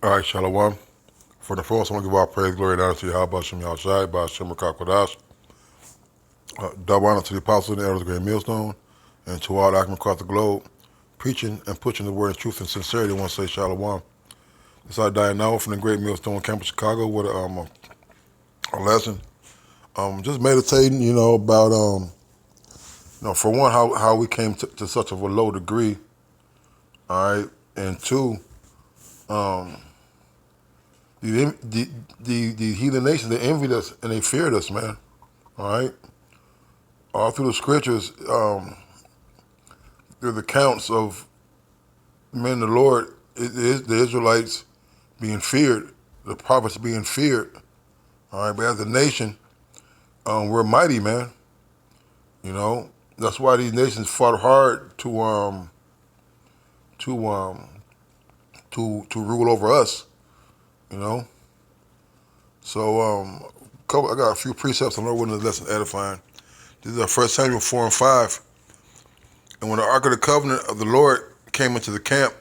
All right, Shalom. For the first, I want to give all praise, glory, and honor to Yahweh, Shem Yahushai, by Shem Rakakwadash. Double honor to the apostles and the elders of the Great Millstone, and to all Akim across the globe, preaching and pushing the word in truth and sincerity. I want to say Shalom. This is Diane now from the Great Millstone Campus, Chicago, with a lesson. Just meditating, about, for one, how we came to such of a low degree, all right, and two, um, the heathen nations, they envied us and they feared us, man. All right. All through the scriptures, there's accounts of men, the Lord, the Israelites being feared, the prophets being feared. All right. But as a nation, we're mighty, man. That's why these nations fought hard to to rule over us. You know. So I got a few precepts. I'm not winning the lesson edifying. This is 1 Samuel 4 and 5. And when the Ark of the Covenant of the Lord came into the camp,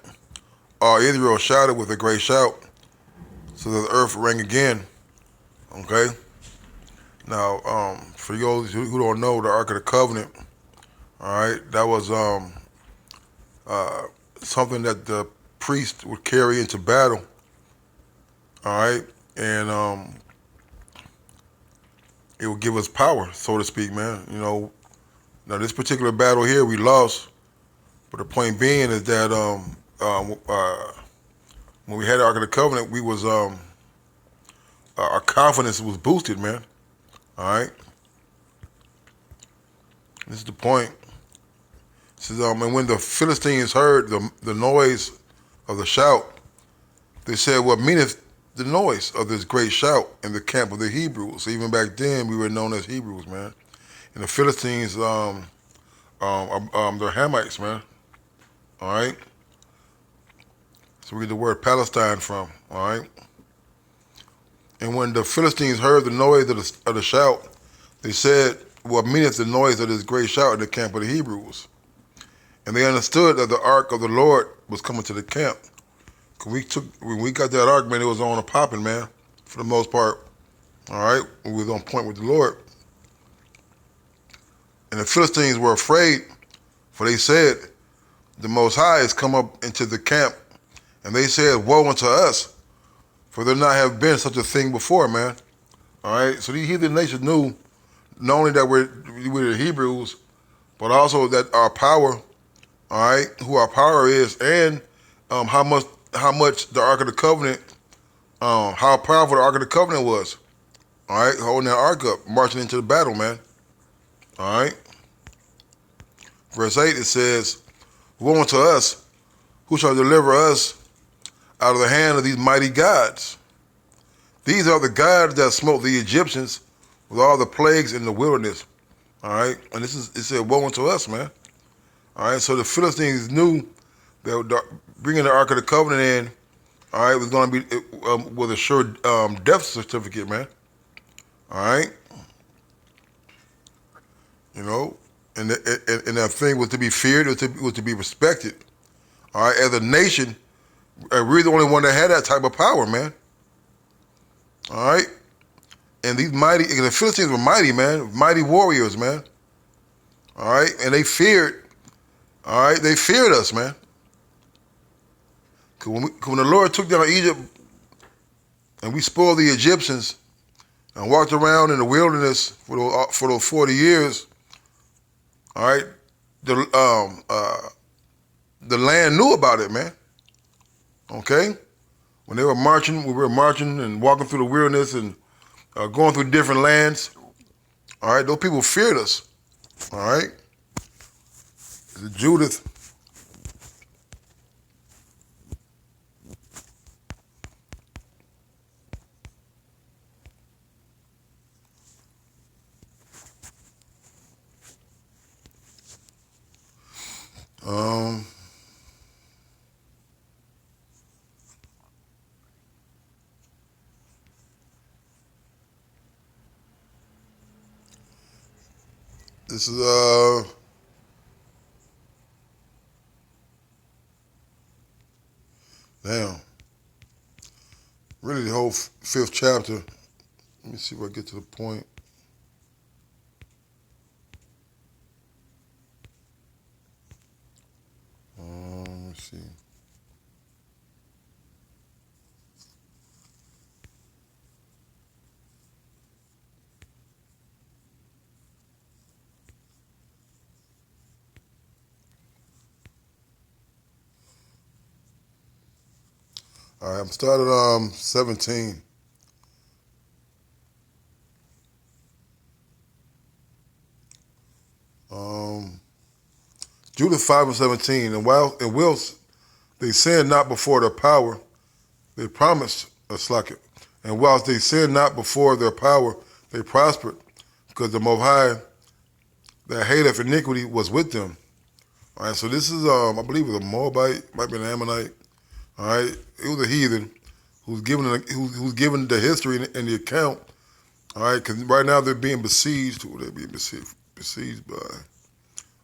all Israel shouted with a great shout, so that the earth rang again. Okay? Now, for those who don't know, the Ark of the Covenant, all right, that was something that the priest would carry into battle, all right? And it would give us power, so to speak, man. Now this particular battle here, we lost, but the point being is that when we had the Ark of the Covenant, we was our confidence was boosted, man. All right. This is the point. It says, and when the Philistines heard the noise of the shout, they said, "What meaneth the noise of this great shout in the camp of the Hebrews?" So even back then, we were known as Hebrews, man. And the Philistines, they're Hamites, man. All right. So we get the word Palestine from. All right. And when the Philistines heard the noise of the shout, they said, "What meaneth the noise of this great shout in the camp of the Hebrews?" And they understood that the ark of the Lord was coming to the camp. When we got that ark, man, it was on a popping, man, for the most part. All right, we was on point with the Lord. And the Philistines were afraid, for they said, "The Most High has come up into the camp." And they said, "Woe unto us, for there not have been such a thing before, man." All right, so these heathen nations knew not only that we're the Hebrews, but also that our power, all right, who our power is, and how much the Ark of the Covenant, how powerful the Ark of the Covenant was. All right, holding that Ark up, marching into the battle, man. All right. Verse 8, it says, "Woe unto us, who shall deliver us out of the hand of these mighty gods? These are the gods that smote the Egyptians with all the plagues in the wilderness." All right, and it said, "Woe unto us, man." All right, so the Philistines knew that bringing the Ark of the Covenant in, all right, was going to be with a sure death certificate, man. All right, and that thing was to be feared, was to be respected. All right, as a nation, we're the only one that had that type of power, man. All right, and the Philistines were mighty, man, mighty warriors, man. All right, and they feared. All right, they feared us, man. Cause when the Lord took down Egypt and we spoiled the Egyptians and walked around in the wilderness for those 40 years, all right, the land knew about it, man. Okay, when they were marching, we were marching and walking through the wilderness and going through different lands. All right, those people feared us. All right, Judith. Um, this is damn. really the whole fifth chapter. Let me see if I get to the point. Let's see. All right, I'm started 17. Um, Judah 5:17. And whilst they sinned not before their power, they promised a slacket. And whilst they sinned not before their power, they prospered, because the Most High that hateth iniquity was with them. All right, so this is I believe it was a Moabite, might be an Ammonite. All right, it was a heathen who's given the history and the account. All right, because right now they're being besieged. Who are they being besieged by?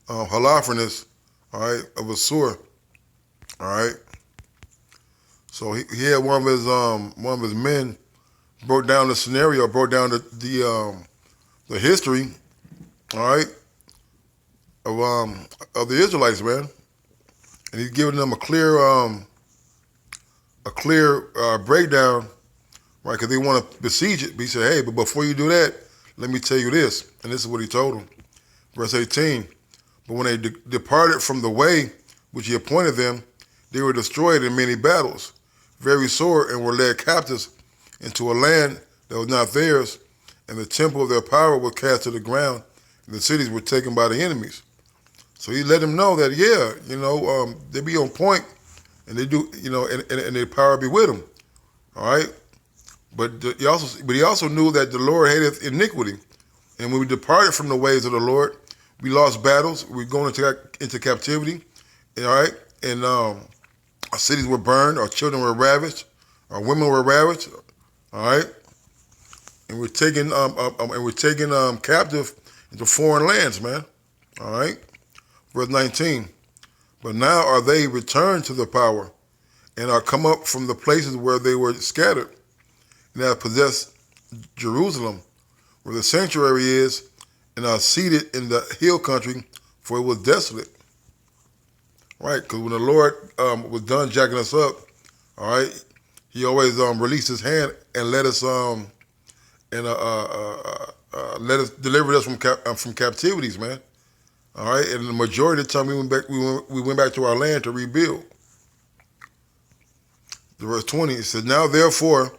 Holofernes, all right, of Assur. All right, so he had one of his men broke down the scenario, broke down the history, all right, of the Israelites, man, and he's giving them a clear breakdown, right? Because they want to besiege it. But he said, hey, but before you do that, let me tell you this, and this is what he told them, verse 18. But when they departed from the way which he appointed them, they were destroyed in many battles, very sore, and were led captives into a land that was not theirs, and the temple of their power was cast to the ground, and the cities were taken by the enemies. So he let them know that, they be on point, and they do, and their power be with them. All right, but he also knew that the Lord hateth iniquity, and when we departed from the ways of the Lord, we lost battles. We going into captivity, all right, and our cities were burned, our children were ravished, our women were ravished, all right, and we're taken captive into foreign lands, man. All right, verse 19. But now are they returned to the power, and are come up from the places where they were scattered, and have possessed Jerusalem, where the sanctuary is, and are seated in the hill country, for it was desolate. Right, because when the Lord was done jacking us up, all right, he always released his hand and let us deliver us from captivities, man. All right, and the majority of the time we went back to our land to rebuild. The verse 20, it says, now therefore,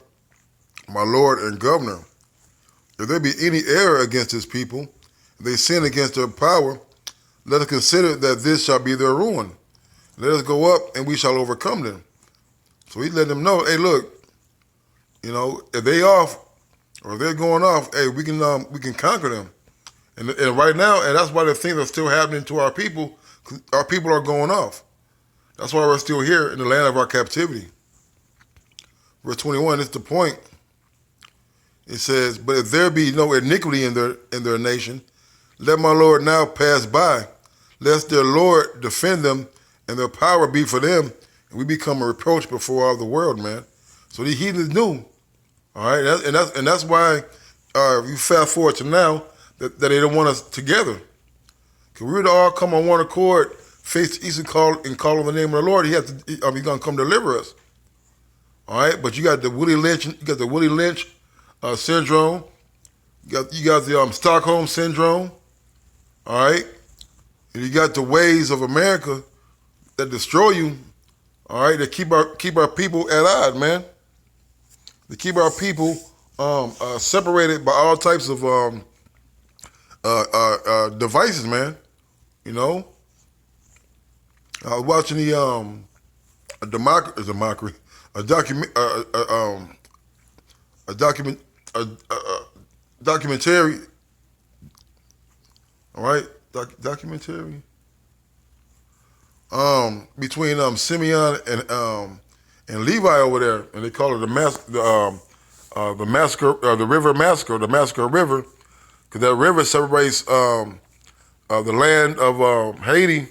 my Lord and Governor, if there be any error against his people, if they sin against their power, let us consider that this shall be their ruin. Let us go up, and we shall overcome them. So he let them know, hey, look, if they off or if they're going off, hey, we can conquer them. And right now, and that's why the things are still happening to our people. 'Cause our people are going off. That's why we're still here in the land of our captivity. Verse 21 is the point. It says, but if there be no iniquity in their nation, let my Lord now pass by, lest their Lord defend them, and their power be for them, and we become a reproach before all the world, man. So the heathens knew, all right, and that's why you fast forward to now that they don't want us together. Because we were to all come on one accord, face the east and call on the name of the Lord. He's gonna come deliver us. All right, but you got the Willie Lynch syndrome. You got the Stockholm syndrome. All right, and you got the ways of America that destroy you. All right, that keep our people at odds, man. They keep our people separated by all types of devices, man. I was watching documentary. All right, documentary. Between Simeon and Levi over there, and they call it the river massacre, the massacre river, because that river separates the land of Haiti,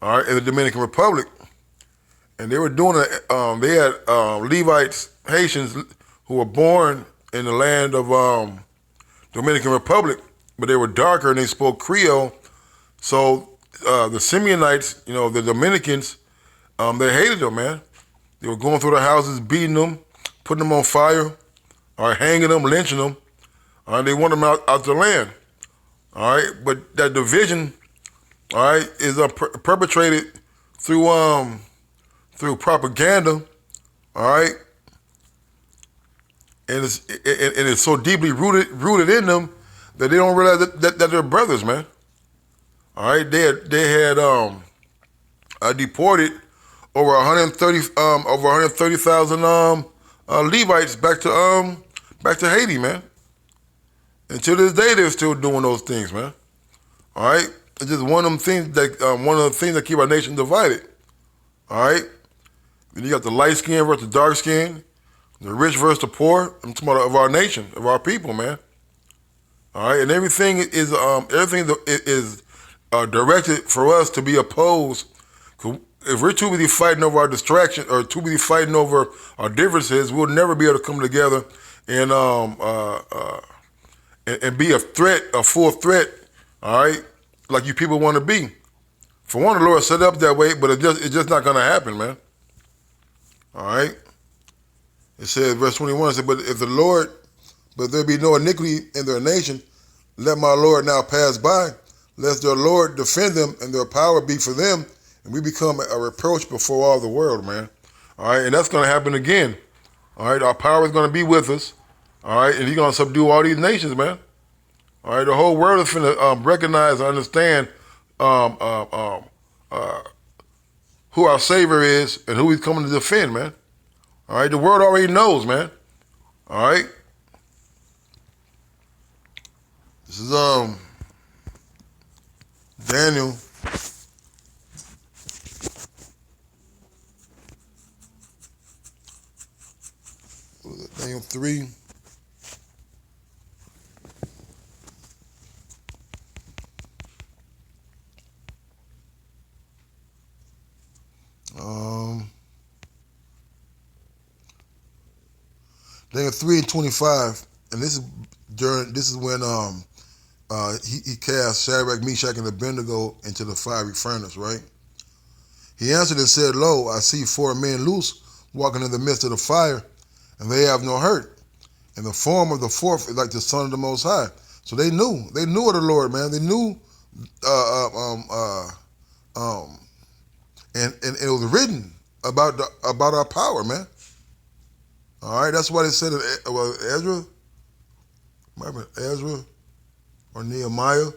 all right, and the Dominican Republic, and they were doing it. They had Levites, Haitians, who were born in the land of Dominican Republic, but they were darker and they spoke Creole. So the Simeonites, the Dominicans, they hated them, man. They were going through the houses, beating them, putting them on fire, or hanging them, lynching them. They want them out the land. All right, but that division, all right, is perpetrated through propaganda. All right, and it's so deeply rooted in them that they don't realize that they're brothers, man. All right, they had deported over 130,000 Levites back to Haiti, man. And to this day, they're still doing those things, man. All right, it's just one of them things that keep our nation divided. All right, then you got the light skin versus the dark skin, the rich versus the poor. I'm talking about of our nation, of our people, man. All right, and everything is directed for us to be opposed. If we're too busy fighting over our distraction or too busy fighting over our differences, we'll never be able to come together and be a threat, a full threat. All right, like you people want to be. For one, the Lord set it up that way, but it's just not going to happen, man. All right. It says, verse 21, it said, but there be no iniquity in their nation, let my Lord now pass by, lest their Lord defend them and their power be for them, and we become a reproach before all the world, man. All right, and that's going to happen again. All right, our power is going to be with us. All right, and he's going to subdue all these nations, man. All right, the whole world is going to recognize and understand who our Savior is and who he's coming to defend, man. All right, the world already knows, man. All right. This is Daniel. What was it? Daniel 3. Daniel 3:25, and this is when he cast Shadrach, Meshach, and Abednego into the fiery furnace, right? He answered and said, Lo, I see 4 men loose, walking in the midst of the fire, and they have no hurt. And the form of the fourth is like the Son of the Most High. So they knew of the Lord, man. They knew, and it was written about our power, man. All right, that's why they said Ezra, remember Ezra or Nehemiah,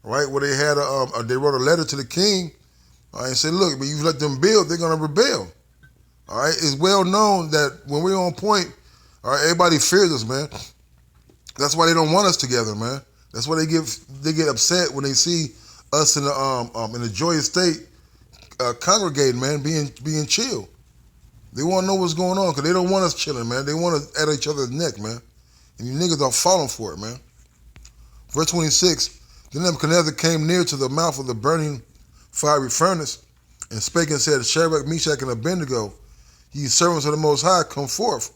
right? Where they had they wrote a letter to the king, all right, and said, look, when you let them build, they're gonna rebel. All right, it's well known that when we're on point, all right, everybody fears us, man. That's why they don't want us together, man. That's why they get upset when they see us in a joyous state, congregating, man, being chill. They want to know what's going on because they don't want us chilling, man. They want us at each other's neck, man. And you niggas are falling for it, man. Verse 26, then Nebuchadnezzar came near to the mouth of the burning fiery furnace and spake and said, Shadrach, Meshach, and Abednego, ye servants of the Most High, come forth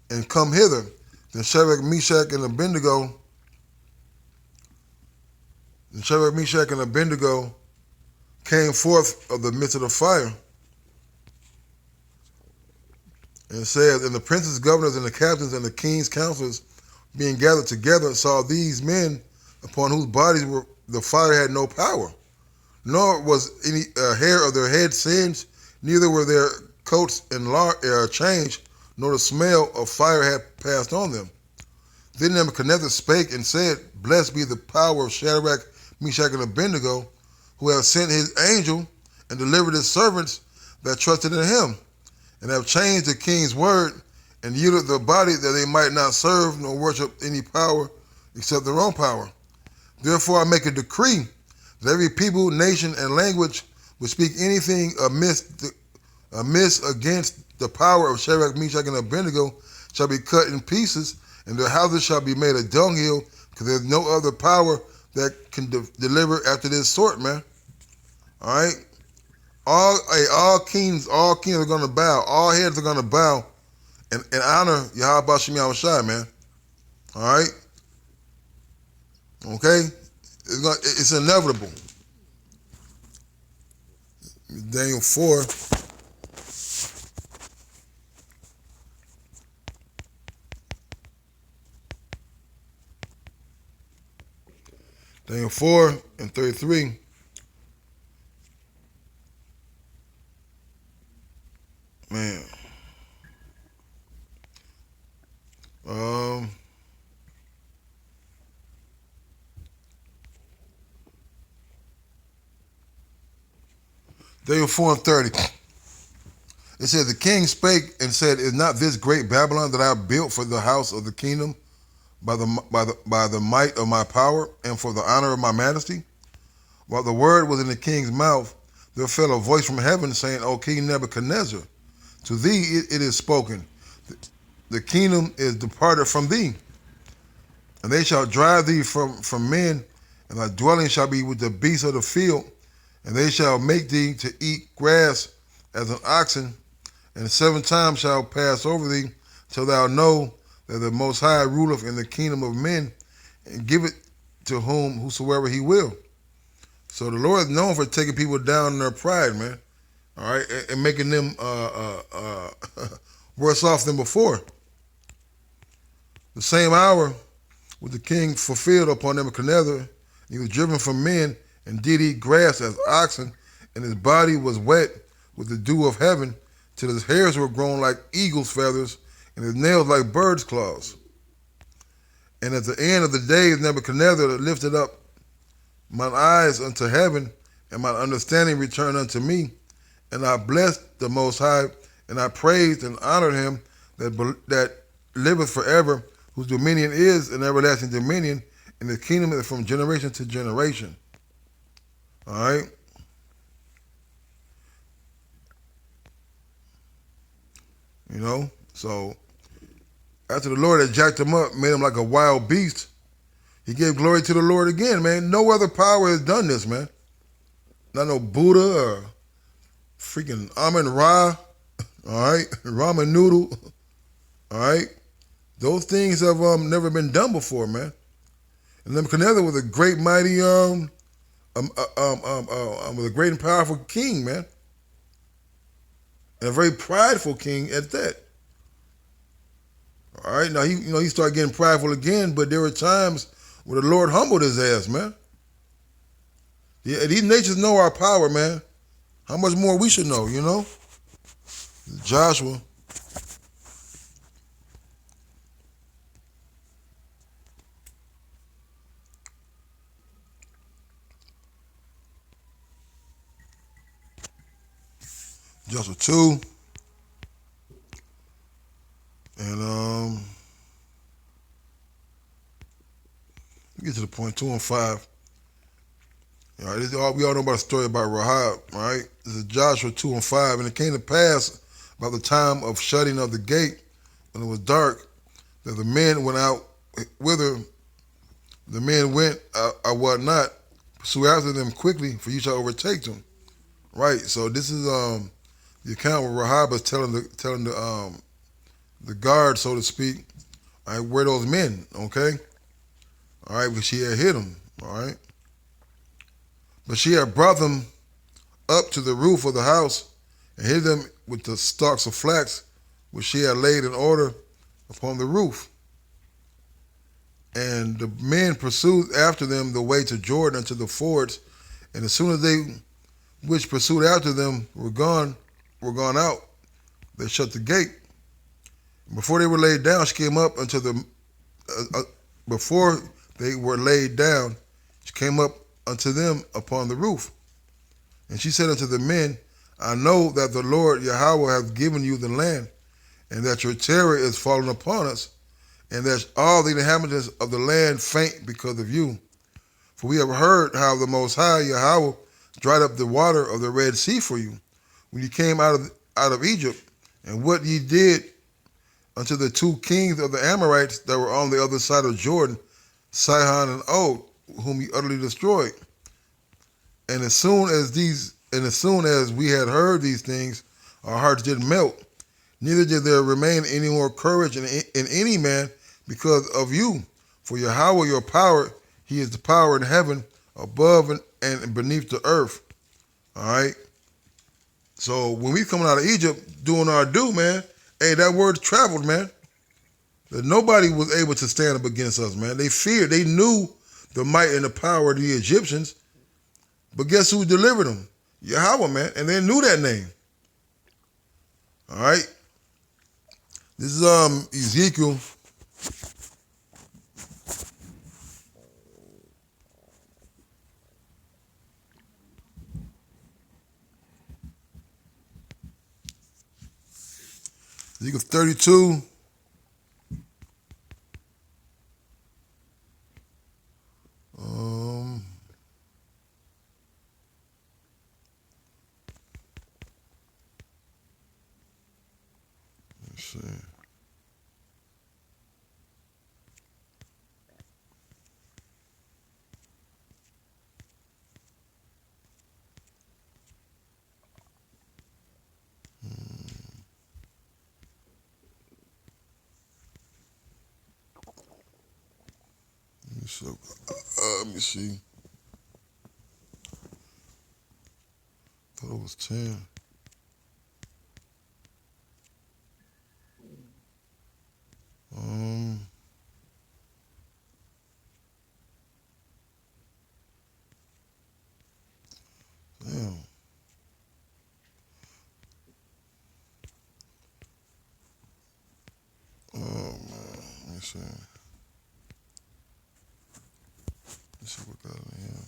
and come hither. Then Shadrach, Meshach, and Abednego came forth of the midst of the fire. And it says, and the princes, governors, and the captains, and the king's counselors, being gathered together, saw these men upon whose bodies the fire had no power, nor was any hair of their head singed, neither were their coats changed, nor the smell of fire had passed on them. Then Nebuchadnezzar spake and said, Blessed be the power of Shadrach, Meshach, and Abednego, who have sent his angel and delivered his servants that trusted in him, and have changed the king's word, and yielded the body that they might not serve nor worship any power except their own power. Therefore I make a decree that every people, nation, and language which speak anything amiss against the power of Shadrach, Meshach, and Abednego shall be cut in pieces, and their houses shall be made a dunghill, because there's no other power that can deliver after this sort, man. All right? all kings are gonna bow. All heads are gonna bow and honor Yahweh Shem Yahushai, man. All right, okay. It's inevitable. Daniel 4. Daniel 4 and 33. Man. Um, Daniel 4 and 30. It says, the king spake and said, is not this great Babylon that I have built for the house of the kingdom by the might of my power and for the honor of my majesty? While the word was in the king's mouth, there fell a voice from heaven saying, O King Nebuchadnezzar, to thee it is spoken, the kingdom is departed from thee, and they shall drive thee from men, and thy dwelling shall be with the beasts of the field, and they shall make thee to eat grass as an oxen, and 7 times shall pass over thee, till thou know that the Most High ruleth in the kingdom of men, and give it to whosoever he will. So the Lord is known for taking people down in their pride, man. All right, and making them worse off than before. The same hour was the king fulfilled upon Nebuchadnezzar. He was driven from men and did eat grass as oxen, and his body was wet with the dew of heaven, till his hairs were grown like eagle's feathers, and his nails like bird's claws. And at the end of the days, Nebuchadnezzar lifted up mine eyes unto heaven, and my understanding returned unto me. And I blessed the Most High, and I praised and honored him that liveth forever, whose dominion is an everlasting dominion, and his kingdom is from generation to generation. All right? You know? So, after the Lord had jacked him up, made him like a wild beast, he gave glory to the Lord again, man. No other power has done this, man. Not no Buddha or freaking Amun Ra, all right? Ramen noodle, all right? Those things have never been done before, man. And Nebuchadnezzar was a great, mighty, was a great and powerful king, man. And a very prideful king at that. All right, now he started getting prideful again, but there were times where the Lord humbled his ass, man. Yeah, these nations know our power, man. How much more we should know, you know? Joshua. Joshua 2. And get to the point, 2 and 5. All right, we all know about the story about Rahab, all right? This is Joshua 2 and 5. And it came to pass about the time of shutting of the gate, when it was dark, that the men went out whither the men went, I what not, pursue after them quickly, for you shall overtake them. Right, so this is the account where Rahab is telling the guard, so to speak, all right, where those men, okay? All right, because she had hit them, all right? But she had brought them up to the roof of the house and hid them with the stalks of flax, which she had laid in order upon the roof. And the men pursued after them the way to Jordan unto the fords, and as soon as they which pursued after them were gone out, they shut the gate. And before they were laid down, she came up unto the before they were laid down, she came up unto them upon the roof. And she said unto the men, I know that the Lord Yahweh hath given you the land, and that your terror is fallen upon us, and that all the inhabitants of the land faint because of you. For we have heard how the Most High Yahweh dried up the water of the Red Sea for you, when you came out of Egypt, and what ye did unto the 2 kings of the Amorites that were on the other side of Jordan, Sihon and Og, whom he utterly destroyed. And as soon as these And as soon as we had heard these things, our hearts did melt. Neither did there remain any more courage in any man because of you. For Yahweh, your power, he is the power in heaven, above and beneath the earth. All right? So when we coming out of Egypt doing our due, man, hey, that word traveled, man. That nobody was able to stand up against us, man. They feared. They knew the might and the power of the Egyptians. But guess who delivered them? Yahweh, man. And they knew that name. All right? This is Ezekiel. Ezekiel 32. Let's see. Let me see. Thought it was 10. Damn. Oh man, let me see. Let's see what got in here.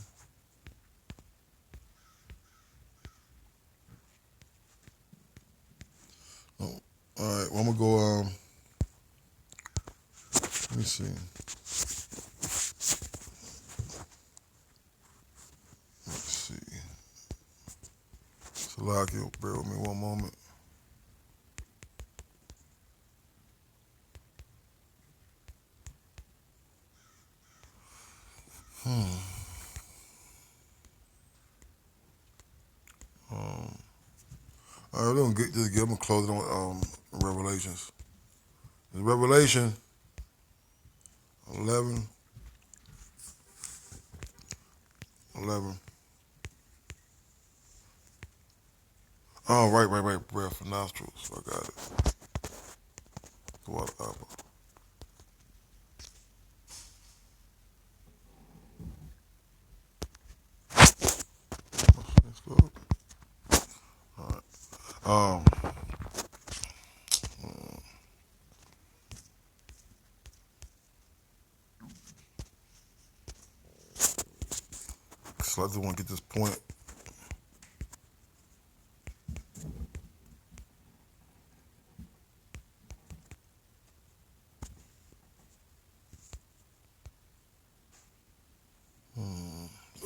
Oh, all right. Well, I'm gonna go. Let me see. Let's see. Salaki, bear with me one moment. All right, we're gonna I'm gonna close it on Revelations. In Revelation 11. Oh, right. Breath for nostrils. I got it. Water apple. Let's go. All right. So I just want to get this point.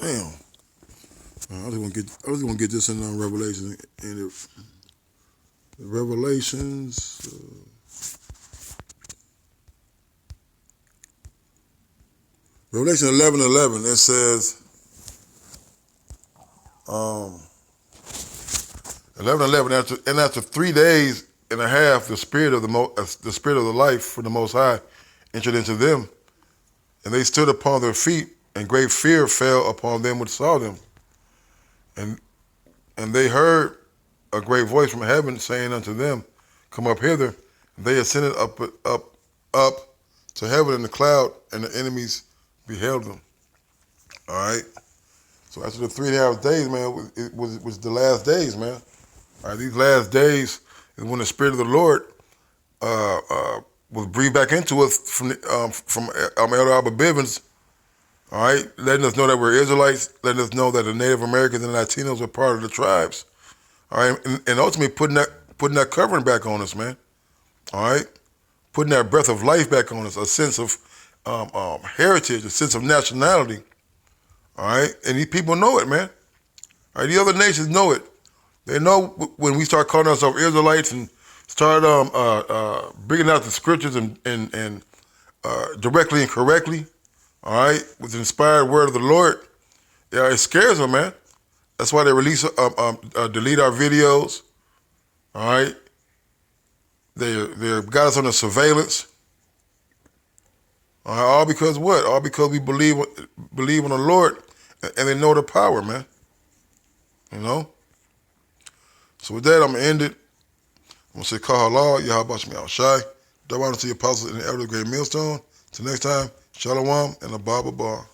Damn. I was gonna get this in Revelation and the Revelations. Revelation 11:11. It says, 11:11. After 3 days and a half, the spirit of the life for the Most High entered into them, and they stood upon their feet, and great fear fell upon them which saw them, and they heard a great voice from heaven saying unto them, "Come up hither." And they ascended up to heaven in the cloud, and the enemies beheld them. All right. So after the 3.5 days, man, it was the last days, man. All right, these last days is when the Spirit of the Lord was breathed back into us from Elder Albert Bivens. All right, letting us know that we're Israelites, letting us know that the Native Americans and Latinos are part of the tribes. All right, and ultimately putting that covering back on us, man. All right, putting that breath of life back on us, a sense of heritage, a sense of nationality. All right, and these people know it, man. All right, the other nations know it. They know when we start calling ourselves Israelites and start bringing out the scriptures and directly and correctly. All right, with the inspired word of the Lord, yeah, it scares them, man. That's why they delete our videos. All right. They got us under surveillance. All because what? All because we believe in the Lord, and they know the power, man. You know. So with that, I'm gonna end it. I'm gonna say, Kahala, Yahabashmi Al Shai. Don't want to see apostles in the elder great millstone. Till next time, Shalom and a Baba Bar.